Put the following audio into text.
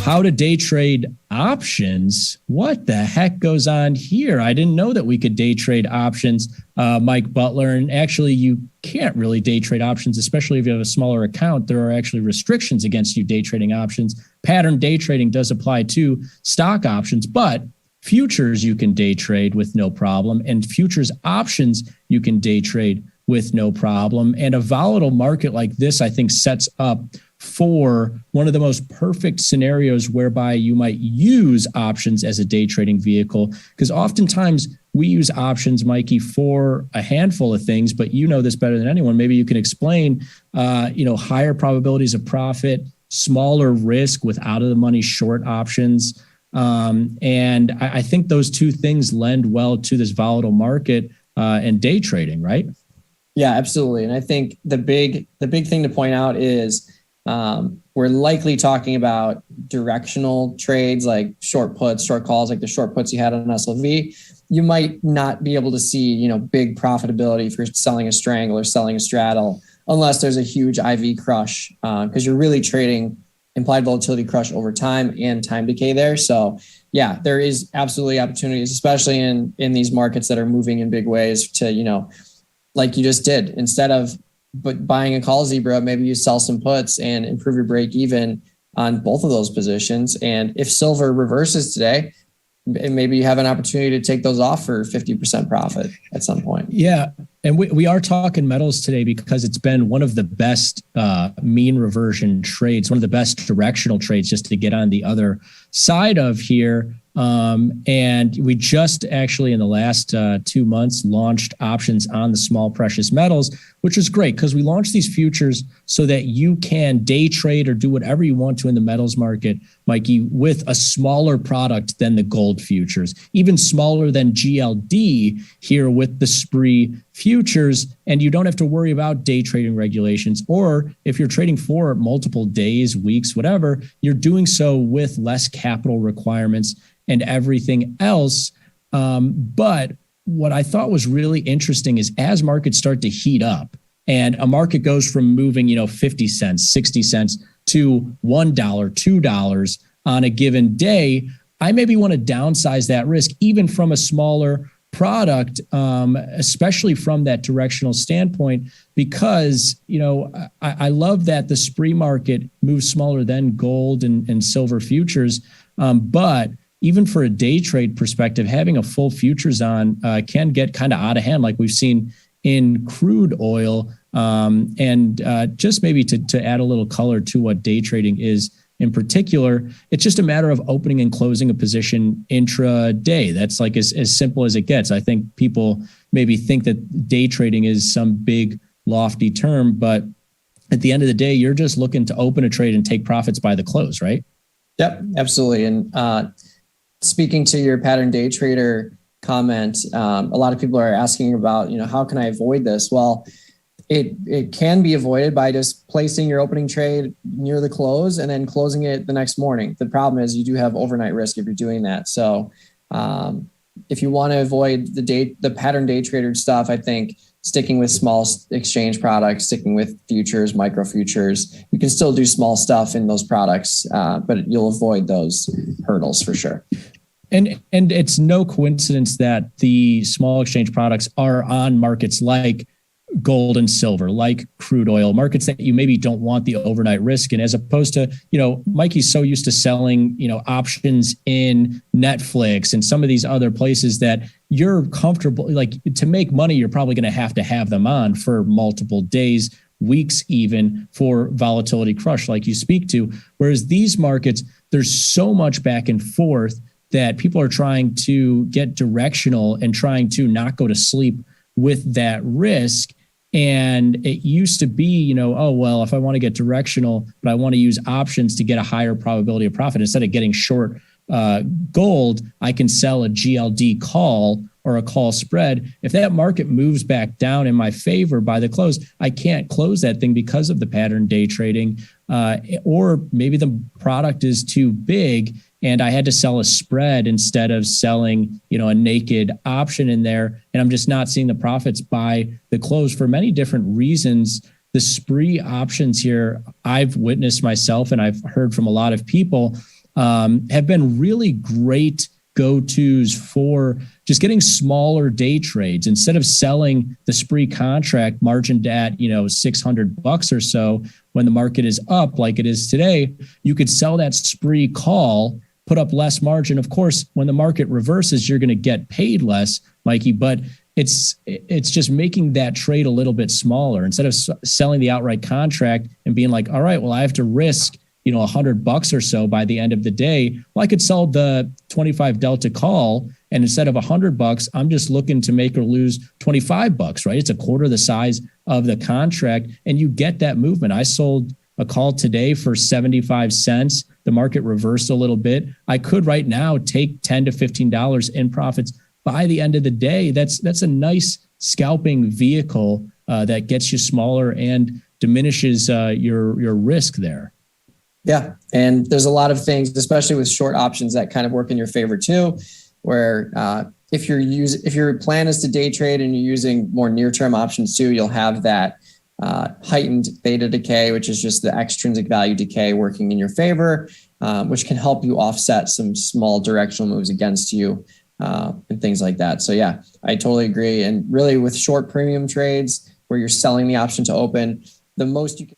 How to day trade options. What the heck goes on here? I didn't know that we could day trade options, Mike Butler. And actually, you can't really day trade options, especially if you have a smaller account. There are actually restrictions against you day trading options. Pattern day trading does apply to stock options, but futures you can day trade with no problem. And futures options you can day trade with no problem. And a volatile market like this, I think, sets up for one of the most perfect scenarios whereby you might use options as a day trading vehicle. Because oftentimes we use options, Mikey, for a handful of things, but you know this better than anyone. Maybe you can explain, higher probabilities of profit, smaller risk with out of the money short options. And I think those two things lend well to this volatile market and day trading, right? Yeah, absolutely. And I think the big thing to point out is we're likely talking about directional trades like short puts, short calls, like the short puts you had on SLV. You might not be able to see, big profitability for selling a strangle or selling a straddle unless there's a huge IV crush, because you're really trading implied volatility crush over time and time decay there. So yeah, there is absolutely opportunities, especially in these markets that are moving in big ways to, like you just did, instead of buying a call zebra, maybe you sell some puts and improve your break even on both of those positions. And if silver reverses today, maybe you have an opportunity to take those off for 50% profit at some point. Yeah. And we are talking metals today because it's been one of the best mean reversion trades, one of the best directional trades just to get on the other side of here. And we just actually in the last 2 months launched options on the small precious metals, which is great because we launched these futures so that you can day trade or do whatever you want to in the metals market, Mikey, with a smaller product than the gold futures, even smaller than GLD here with the SPRE futures. And you don't have to worry about day trading regulations, or if you're trading for multiple days, weeks, whatever, you're doing so with less capital requirements and everything else. But what I thought was really interesting is as markets start to heat up and a market goes from moving, 50 cents, 60 cents to $1, $2 on a given day, I maybe want to downsize that risk even from a smaller product, especially from that directional standpoint, because, I love that the SPRE market moves smaller than gold and silver futures. But even for a day trade perspective, having a full futures on can get kind of out of hand, like we've seen in crude oil. And just maybe to add a little color to what day trading is in particular, it's just a matter of opening and closing a position intraday. That's like as simple as it gets. I think people maybe think that day trading is some big lofty term, but at the end of the day, you're just looking to open a trade and take profits by the close, right? Yep, absolutely. And speaking to your pattern day trader comment, a lot of people are asking about, how can I avoid this? Well, it can be avoided by just placing your opening trade near the close and then closing it the next morning. The problem is you do have overnight risk if you're doing that. So if you want to avoid the pattern day trader stuff, I think sticking with small exchange products, sticking with futures, micro futures, you can still do small stuff in those products, but you'll avoid those hurdles for sure. And it's no coincidence that the small exchange products are on markets like gold and silver, like crude oil, markets that you maybe don't want the overnight risk in, as opposed to, Mikey's so used to selling, options in Netflix and some of these other places that you're comfortable, like to make money, you're probably going to have them on for multiple days, weeks, even for volatility crush, like you speak to. Whereas these markets, there's so much back and forth that people are trying to get directional and trying to not go to sleep with that risk. And it used to be, if I want to get directional, but I want to use options to get a higher probability of profit, instead of getting short gold, I can sell a GLD call or a call spread. If that market moves back down in my favor by the close, I can't close that thing because of the pattern day trading, or maybe the product is too big and I had to sell a spread instead of selling, a naked option in there. And I'm just not seeing the profits by the close for many different reasons the spree options here, I've witnessed myself and I've heard from a lot of people, have been really great go-tos for just getting smaller day trades. Instead of selling the spree contract margined at, $600 or so when the market is up like it is today, you could sell that spree call, put up less margin. Of course, when the market reverses, you're going to get paid less, Mikey, but it's just making that trade a little bit smaller. Instead of selling the outright contract and being like, all right, well, I have to risk $100 or so by the end of the day. Well, I could sell the 25 delta call, and instead of $100, I'm just looking to make or lose $25, right? It's a quarter the size of the contract, and you get that movement. I sold a call today for 75 cents. The market reversed a little bit. I could right now take $10 to $15 in profits by the end of the day. That's a nice scalping vehicle that gets you smaller and diminishes your risk there. Yeah. And there's a lot of things, especially with short options, that kind of work in your favor too, where if your plan is to day trade and you're using more near-term options too, you'll have that heightened beta decay, which is just the extrinsic value decay working in your favor, which can help you offset some small directional moves against you and things like that. So yeah, I totally agree. And really with short premium trades where you're selling the option to open, the most you can